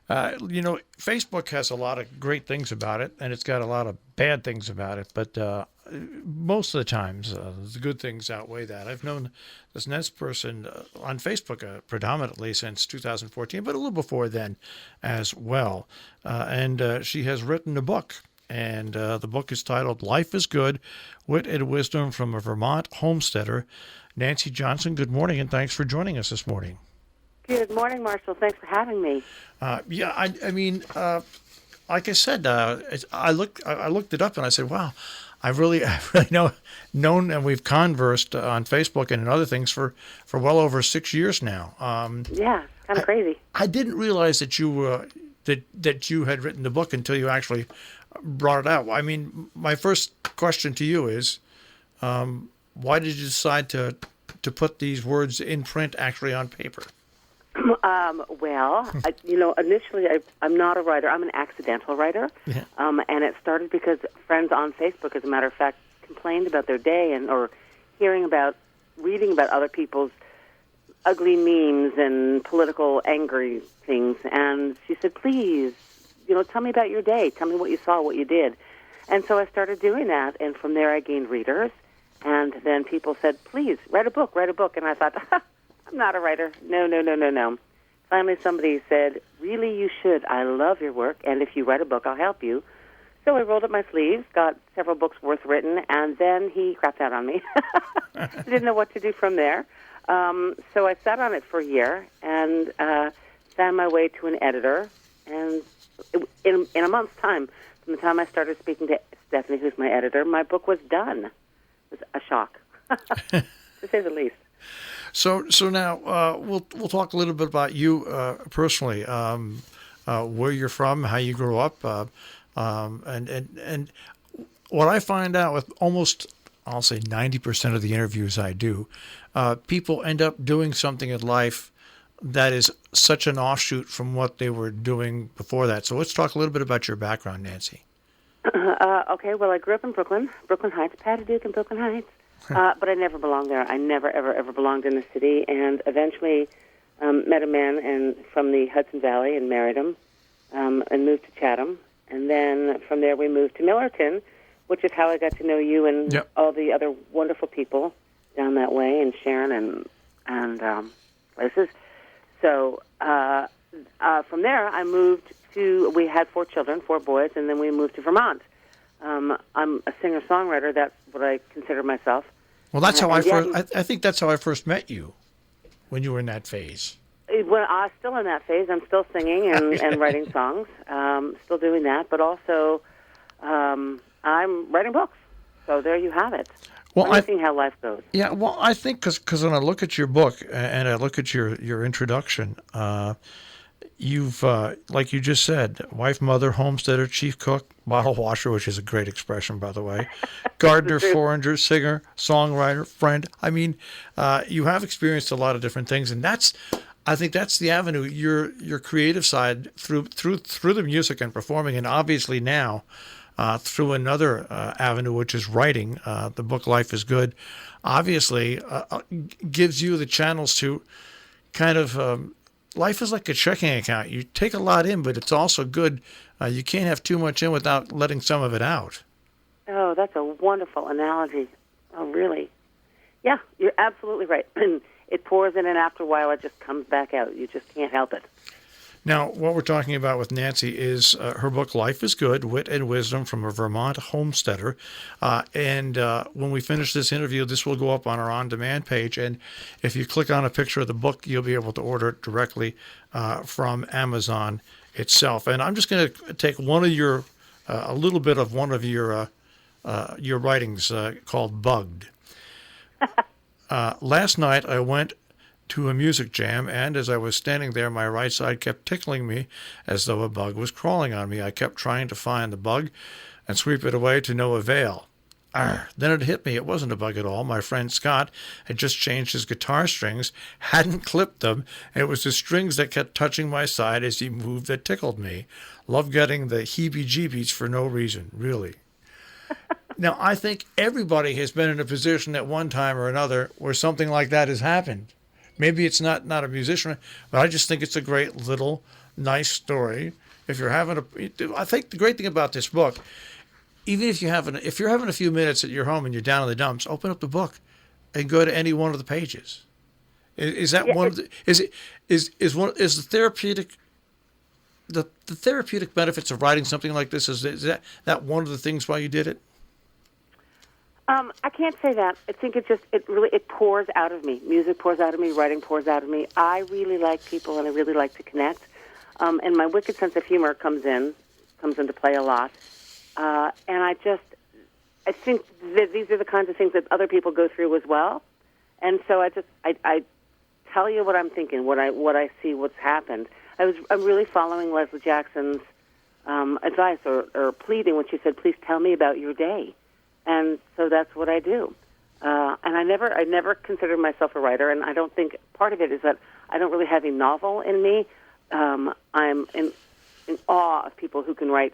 Facebook has a lot of great things about it, and it's got a lot of bad things about it. But most of the times, the good things outweigh that. I've known this next person on Facebook predominantly since 2014, but a little before then as well. And she has written a book. And the book is titled Life is Good, Wit and Wisdom from a Vermont Homesteader. Nancy Johnson, good morning, and thanks for joining us this morning. Good morning, Marshall. Thanks for having me. Like I said, I looked it up and I said, wow, I've really known, and we've conversed on Facebook and in other things for well over 6 years now. Yeah, kind of crazy. I didn't realize that you that you had written the book until you actually brought it out. I mean, my first question to you is, why did you decide to put these words in print actually on paper? Initially, I'm not a writer. I'm an accidental writer. Yeah. And it started because friends on Facebook, as a matter of fact, complained about their day or reading about other people's ugly memes and political angry things. And she said, please, tell me about your day. Tell me what you saw, what you did. And so I started doing that. And from there, I gained readers. And then people said, please, write a book. And I thought, I'm not a writer. No. Finally, somebody said, really, you should. I love your work, and if you write a book, I'll help you. So I rolled up my sleeves, got several books worth written, and then he crapped out on me. I didn't know what to do from there. So I sat on it for a year and found my way to an editor. And in a month's time, from the time I started speaking to Stephanie, who's my editor, my book was done. It was a shock, to say the least. So now we'll talk a little bit about you personally, where you're from, how you grew up, and what I find out with almost, I'll say 90% of the interviews I do, people end up doing something in life that is such an offshoot from what they were doing before that. So let's talk a little bit about your background, Nancy. Okay, well, I grew up in Brooklyn Heights, Patty-Duke in Brooklyn Heights. But I never belonged there. I never, ever belonged in the city, and eventually met a man from the Hudson Valley and married him and moved to Chatham. And then from there we moved to Millerton, which is how I got to know you and all the other wonderful people down that way, and Sharon and places. So from there I moved we had 4 children, 4 boys, and then we moved to Vermont. I'm a singer-songwriter. That's what I consider myself. Well, that's how I think that's how I first met you, when you were in that phase. Well, I'm still in that phase. I'm still singing and writing songs. Still doing that, but also I'm writing books. So there you have it. Well, seeing how life goes. Yeah. Well, I think because when I look at your book and I look at your introduction. You've, like you just said, wife, mother, homesteader, chief cook, bottle washer, which is a great expression, by the way, gardener, forager, singer, songwriter, friend. I mean, you have experienced a lot of different things, and I think that's the avenue, your creative side through the music and performing, and obviously now through another avenue, which is writing. The book Life is Good, obviously gives you the channels to kind of. Life is like a checking account. You take a lot in, but it's also good. You can't have too much in without letting some of it out. Oh, that's a wonderful analogy. Oh, really? Yeah, you're absolutely right. It pours in, and after a while, it just comes back out. You just can't help it. Now, what we're talking about with Nancy is her book, Life is Good, Wit and Wisdom from a Vermont Homesteader. And when we finish this interview, this will go up on our on-demand page. And if you click on a picture of the book, you'll be able to order it directly from Amazon itself. And I'm just going to take a little bit of one of your writings called Bugged. Last night, I went to a music jam, and as I was standing there, my right side kept tickling me as though a bug was crawling on me. I kept trying to find the bug and sweep it away to no avail. Then it hit me. It wasn't a bug at all. My friend Scott had just changed his guitar strings, hadn't clipped them, and it was the strings that kept touching my side as he moved that tickled me. Love getting the heebie-jeebies for no reason, really. Now, I think everybody has been in a position at one time or another where something like that has happened. Maybe it's not a musician, but I just think it's a great little nice story. If you're having I think the great thing about this book, even if you're having a few minutes at your home and you're down in the dumps, open up the book and go to any one of the pages. Is that Yeah, one of the, is the therapeutic the therapeutic benefits of writing something like this, is that one of the things why you did it? I can't say that. I think it pours out of me. Music pours out of me. Writing pours out of me. I really like people, and I really like to connect. And my wicked sense of humor comes into play a lot. And I think that these are the kinds of things that other people go through as well. And so I tell you what I'm thinking, what I see, what's happened. I'm really following Leslie Jackson's advice or pleading when she said, "Please tell me about your day." And so that's what I do. And I never considered myself a writer, and I don't think part of it is that I don't really have a novel in me. I'm in awe of people who can write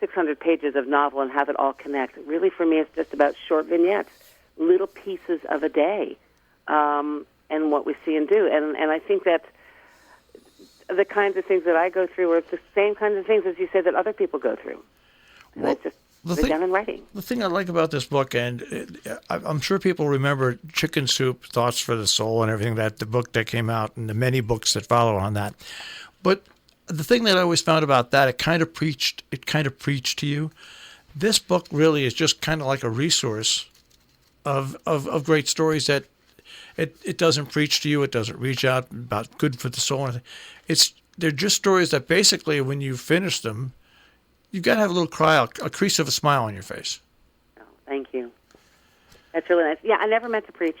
600 pages of novel and have it all connect. Really, for me, it's just about short vignettes, little pieces of a day, and what we see and do. And I think that the kinds of things that I go through are the same kinds of things, as you say, that other people go through. And Well, I just sit down and writing. The thing I like about this book, and I'm sure people remember Chicken Soup, Thoughts for the Soul, and everything, that the book that came out, and the many books that follow on that. But the thing that I always found about that, it kind of preached to you. This book really is just kind of like a resource of great stories that it doesn't preach to you. It doesn't reach out about good for the soul. They're just stories that basically, when you finish them, you've got to have a little cry, a crease of a smile on your face. Oh, thank you. That's really nice. Yeah, I never meant to preach,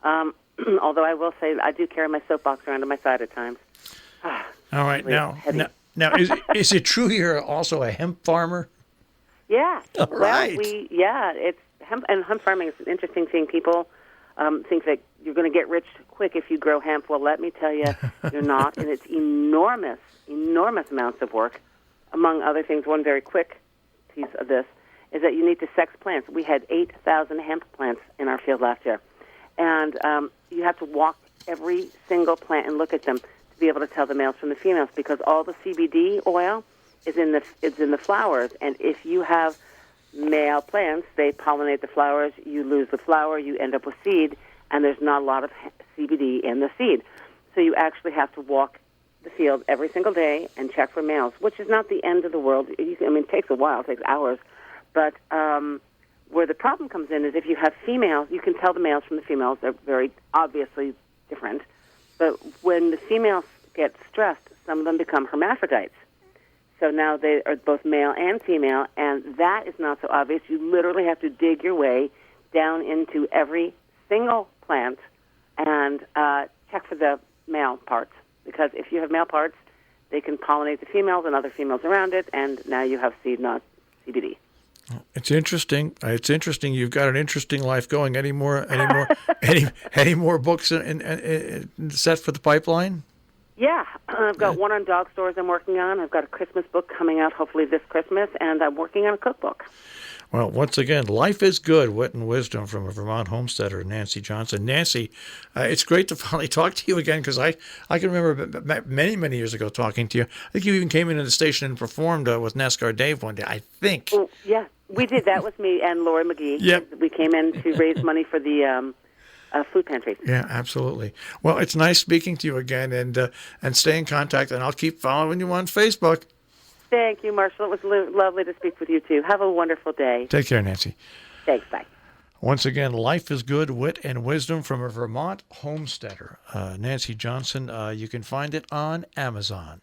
although I will say I do carry my soapbox around on my side at times. All right, Really now is it true you're also a hemp farmer? Yeah. All right. Well, it's hemp, and hemp farming is an interesting thing. People think that you're going to get rich quick if you grow hemp. Well, let me tell you, you're not, and it's enormous amounts of work. Among other things, one very quick piece of this is that you need to sex plants. We had 8,000 hemp plants in our field last year, and you have to walk every single plant and look at them to be able to tell the males from the females, because all the CBD oil is in the flowers, and if you have male plants, they pollinate the flowers. You lose the flower, you end up with seed, and there's not a lot of CBD in the seed. So you actually have to walk the field every single day and check for males, which is not the end of the world. It takes a while, it takes hours. But where the problem comes in is if you have females, you can tell the males from the females. They're very obviously different. But when the females get stressed, some of them become hermaphrodites. So now they are both male and female, and that is not so obvious. You literally have to dig your way down into every single plant and check for the male parts. Because if you have male parts, they can pollinate the females and other females around it, and now you have seed, not CBD. It's interesting. You've got an interesting life going. Any more books in set for the pipeline? Yeah, I've got one on dog stores I'm working on. I've got a Christmas book coming out hopefully this Christmas, and I'm working on a cookbook. Well, once again, Life is Good, Wit and Wisdom from a Vermont homesteader, Nancy Johnson. Nancy, it's great to finally talk to you again, because I can remember many, many years ago talking to you. I think you even came into the station and performed with NASCAR Dave one day, I think. Oh, yeah, we did. That was me and Lori McGee. Yep. We came in to raise money for the food pantry. Yeah, absolutely. Well, it's nice speaking to you again, and stay in contact, and I'll keep following you on Facebook. Thank you, Marshall. It was lovely to speak with you, too. Have a wonderful day. Take care, Nancy. Thanks. Bye. Once again, Life is Good, Wit and Wisdom from a Vermont homesteader, Nancy Johnson. You can find it on Amazon.